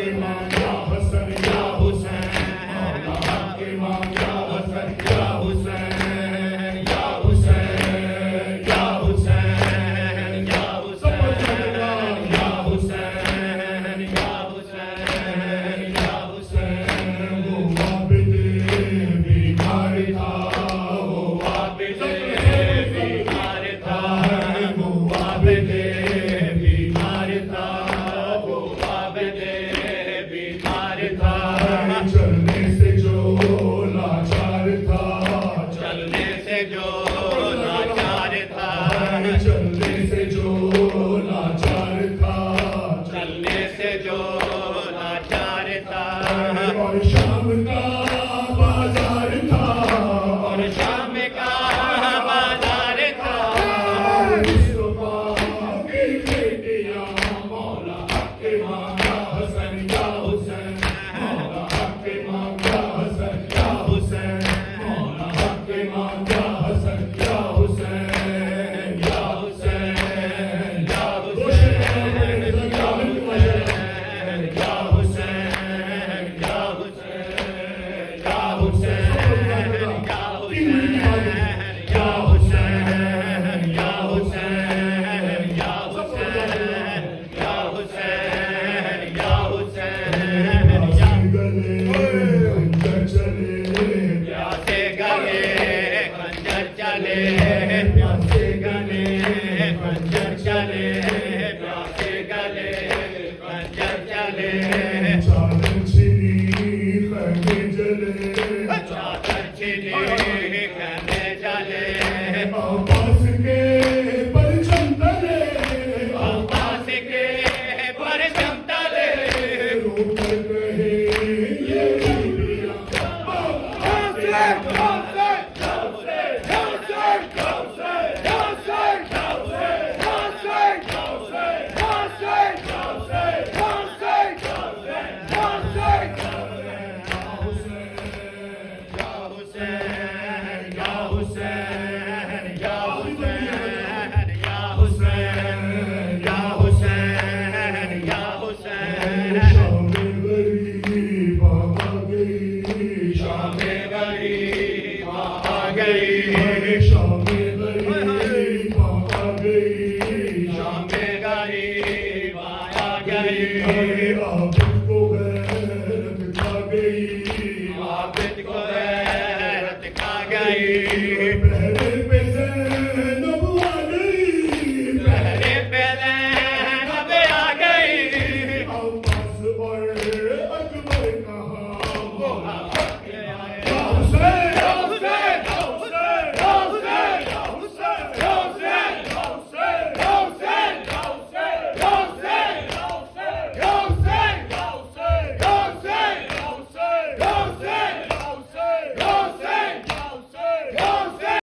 इमाम या हसन या हुसैन, मौला हक इमाम या हसन या हुसैन, या हुसैन या हुसैन या हुसैन, या हुसैन या हुसैन या हुसैन। वो आबिद बीमार था, वो आबिद बीमार था, वो आबिद बीमार था, वो आबिद बीमार था। चलने से जो लाचार था, चलने से जो लाचार था, चलने से जो लाचार था, चलने से जो लाचार था। और शाम का बाजार था, और शाम का बाजार था। मुस्तफा की बेटियां मौला हक इमाम या हसन या हुसैन, मौला हक इमाम या हसन या हुसैन, मौला हक इमाम या हसन या हुसैन, या हुसैन या हुसैन या हुसैन, या हुसैन या हुसैन, या हुसैन या हुसैन, या हुसैन या हुसैन, या हुसैन या हुसैन, या प्यासे गले खंजर चले, प्यासे गले खंजर चले, प्यासे गले खंजर चले। चादर छिनी खैमे जले, चादर छिनी खैमे जले। अब्बास के परचम तले, अब्बास के परचम तले, रूप कहे ये बीबियां। शाम गरीब आ गई,